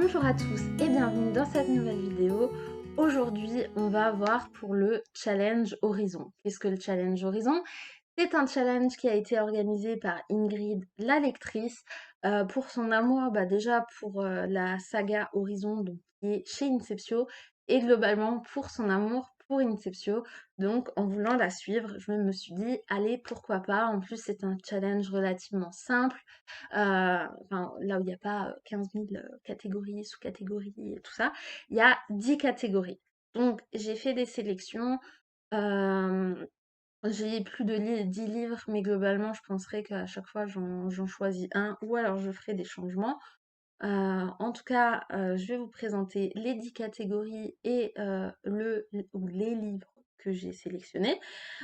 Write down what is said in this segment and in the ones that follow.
Bonjour à tous et bienvenue dans cette nouvelle vidéo. Aujourd'hui, on va voir pour le Challenge Horizon. Qu'est-ce que le Challenge Horizon? C'est un challenge qui a été organisé par Ingrid, la lectrice, pour son amour, déjà pour la saga Horizon, donc, qui est chez Inceptio, et globalement pour son amour pour Inceptio. Donc, en voulant la suivre, je me suis dit, allez, pourquoi pas. En plus, c'est un challenge relativement simple. Enfin, là où il n'y a pas 15 000 catégories, sous-catégories et tout ça, il y a 10 catégories. Donc, j'ai fait des sélections. euh, j'ai plus de 10 livres, mais globalement, je penserais qu'à chaque fois, j'en choisis un, ou alors je ferai des changements. En tout cas, je vais vous présenter les 10 catégories et ou les livres que j'ai sélectionnés.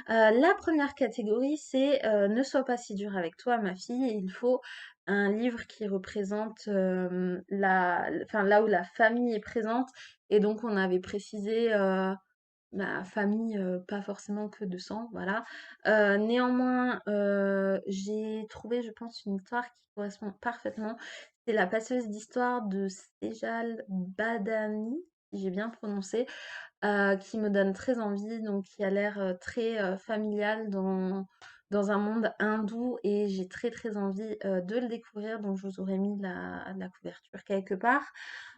La première catégorie, c'est Ne sois pas si dur avec toi, ma fille. Il faut un livre qui représente enfin, là où la famille est présente. Et donc, on avait précisé ma famille, pas forcément que de sang, voilà. Néanmoins, j'ai trouvé, je pense, une histoire qui correspond parfaitement. C'est La passeuse d'histoire de Sejal Badani, si j'ai bien prononcé, qui me donne très envie, donc qui a l'air très familial dans un monde hindou, et j'ai très très envie de le découvrir, donc je vous aurais mis la couverture quelque part.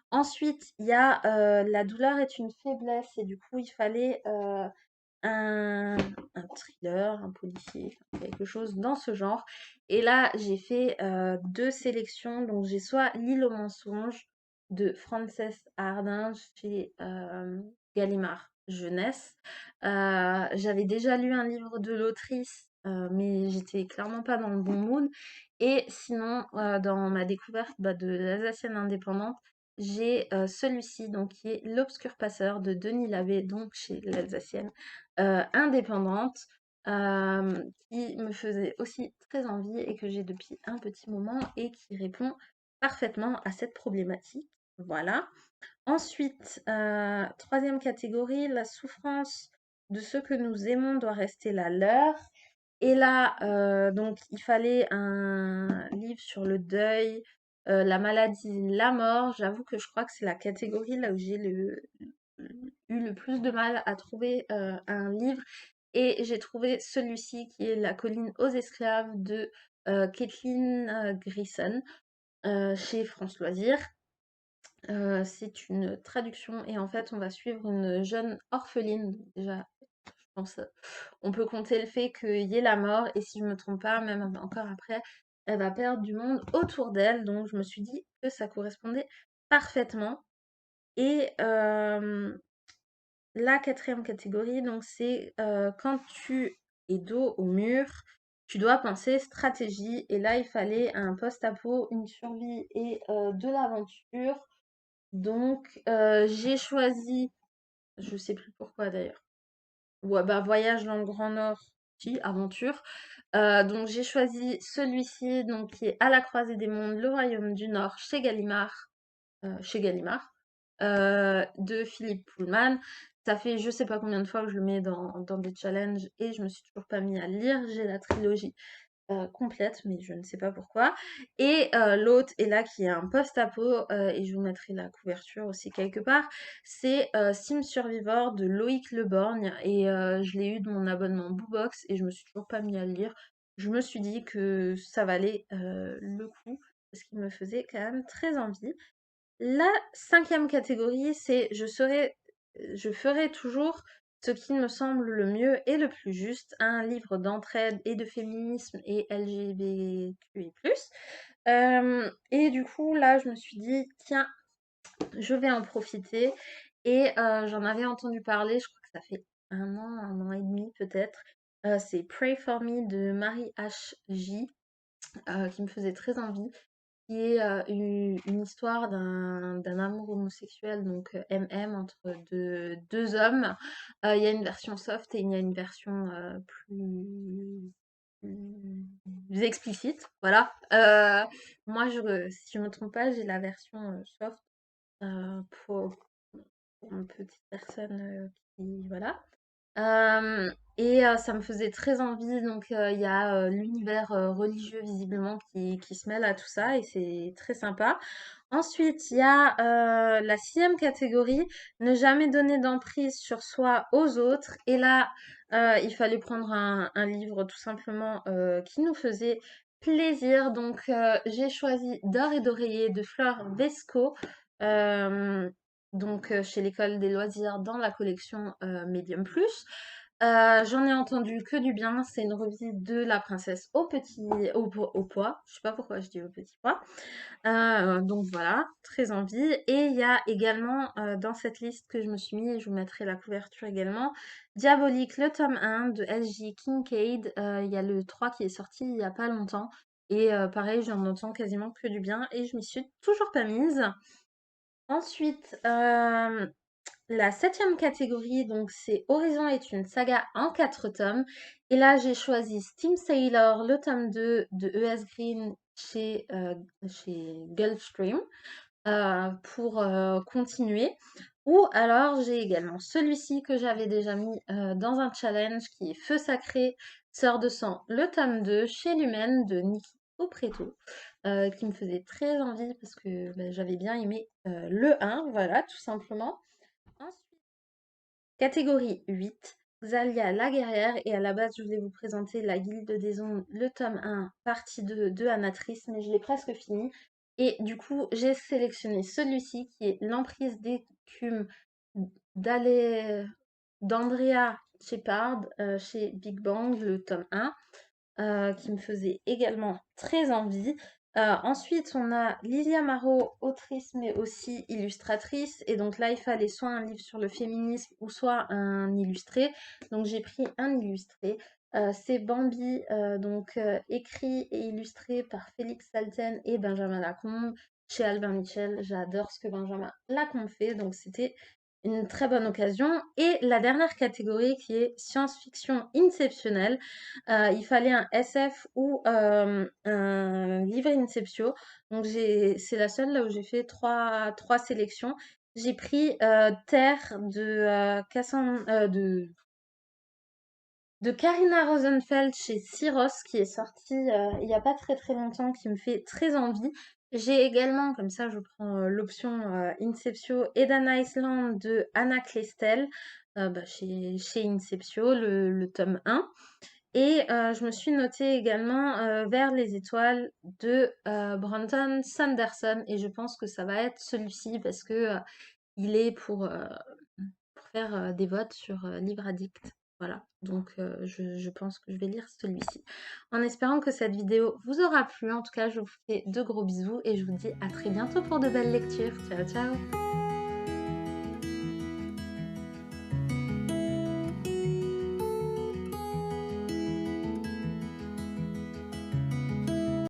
Ensuite, il y a La douleur est une faiblesse, et du coup, il fallait un, un thriller, un policier, enfin, quelque chose dans ce genre. Et là, j'ai fait deux sélections. Donc, j'ai soit L'île aux mensonges de Frances Hardinge chez Gallimard Jeunesse. J'avais déjà lu un livre de l'autrice, mais j'étais clairement pas dans le bon mood. Et sinon, dans ma découverte de l'Alsacienne indépendante, j'ai celui-ci, donc qui est L'Obscur Passeur de Denis Labbé, donc chez l'Alsacienne indépendante, qui me faisait aussi très envie et que j'ai depuis un petit moment et qui répond parfaitement à cette problématique. Voilà. Ensuite, troisième catégorie, la souffrance de ceux que nous aimons doit rester la leur. Et là, donc, il fallait un livre sur le deuil, la maladie, la mort. J'avoue que je crois que c'est la catégorie là où j'ai eu le plus de mal à trouver un livre. Et j'ai trouvé celui-ci qui est La colline aux esclaves de Kathleen Grisson chez France Loisirs. C'est une traduction et en fait, on va suivre une jeune orpheline. Déjà, je pense, on peut compter le fait qu'il y ait la mort et si je me trompe pas, même encore après, elle va perdre du monde autour d'elle. Donc, je me suis dit que ça correspondait parfaitement. Et la quatrième catégorie, donc, c'est quand tu es dos au mur, tu dois penser stratégie. Et là, il fallait un post-apo, une survie et de l'aventure. Donc, j'ai choisi, je sais plus pourquoi d'ailleurs. Ouais, Voyage dans le Grand Nord, si, aventure. Donc, j'ai choisi celui-ci, donc qui est À la croisée des mondes, Le Royaume du Nord, chez Gallimard, de Philippe Pullman. Ça fait je sais pas combien de fois que je le mets dans des challenges et je me suis toujours pas mis à le lire. J'ai la trilogie complète, mais je ne sais pas pourquoi. Et l'autre est là qui est un post-apo, et je vous mettrai la couverture aussi quelque part. C'est Sim Survivor de Loïc Leborgne, et je l'ai eu de mon abonnement Boobox et je me suis toujours pas mis à le lire. Je me suis dit que ça valait le coup parce qu'il me faisait quand même très envie. La cinquième catégorie, c'est je ferai toujours ce qui me semble le mieux et le plus juste, un livre d'entraide et de féminisme et LGBTQI+. Et du coup, là, je me suis dit, tiens, je vais en profiter. Et j'en avais entendu parler, je crois que ça fait un an et demi peut-être. C'est Pray for Me de Marie H. J. Qui me faisait très envie, qui est une histoire d'un amour homosexuel, donc MM, entre deux hommes. Il y a une version soft et il y a une version plus explicite, voilà. Moi, si je me trompe pas, j'ai la version soft pour une petite personne qui, voilà. Ça me faisait très envie, donc il y a, l'univers, religieux visiblement qui se mêle à tout ça et c'est très sympa. Ensuite, il y a, la 6e catégorie, ne jamais donner d'emprise sur soi aux autres et là, il fallait prendre un livre tout simplement, qui nous faisait plaisir donc j'ai choisi D'or et d'oreiller de Flore Vesco, hem, donc chez l'École des loisirs dans la collection, Medium+. J'en ai entendu que du bien, c'est une revisite de La princesse au pois, je sais pas pourquoi je dis au petit pois. Donc voilà, très envie. Et il y a également dans cette liste que je me suis mis, et je vous mettrai la couverture également, Diabolique, le tome 1 de S.J. Kincaid. Il y a le 3 qui est sorti il y a pas longtemps. Et pareil, j'en entends quasiment que du bien et je m'y suis toujours pas mise. Ensuite, la 7e catégorie, donc c'est Horizon est une saga en 4 tomes. Et là, j'ai choisi Steam Sailor, le tome 2 de E.S. Green chez Gulfstream pour continuer. Ou alors, j'ai également celui-ci que j'avais déjà mis dans un challenge qui est Feu Sacré, Sœur de Sang, le tome 2 chez Lumen de Niki Oppreto, qui me faisait très envie parce que bah, j'avais bien aimé le 1, voilà, tout simplement. Ensuite, catégorie 8, Xalia la guerrière. Et à la base, je voulais vous présenter La Guilde des Ombres, le tome 1, partie 2 de Anatrice, mais je l'ai presque fini. Et du coup, j'ai sélectionné celui-ci qui est L'emprise d'écume d'Ale- d'Andrea Shepard chez Big Bang, le tome 1 qui me faisait également très envie. Ensuite, on a Lilia Marot, autrice mais aussi illustratrice. Et donc là, il fallait soit un livre sur le féminisme ou soit un illustré. Donc j'ai pris un illustré. C'est Bambi, écrit et illustré par Félix Salten et Benjamin Lacombe chez Albin Michel. J'adore ce que Benjamin Lacombe fait, donc c'était une très bonne occasion. Et la dernière catégorie qui est science-fiction inceptionnelle. Il fallait un SF ou un livre Inceptio. Donc c'est la seule là où j'ai fait trois sélections. J'ai pris Terre de Karina Rosenfeld chez Syros qui est sorti il n'y a pas très très longtemps, qui me fait très envie. J'ai également, comme ça je prends l'option Inceptio, Eden Island de Anna Klestel chez Inceptio, le tome 1. Et je me suis notée également Vers les étoiles de Brandon Sanderson. Et je pense que ça va être celui-ci parce que il est pour faire des votes sur Livre Addict. Voilà, donc je pense que je vais lire celui-ci. En espérant que cette vidéo vous aura plu. En tout cas, je vous fais de gros bisous et je vous dis à très bientôt pour de belles lectures. Ciao, ciao!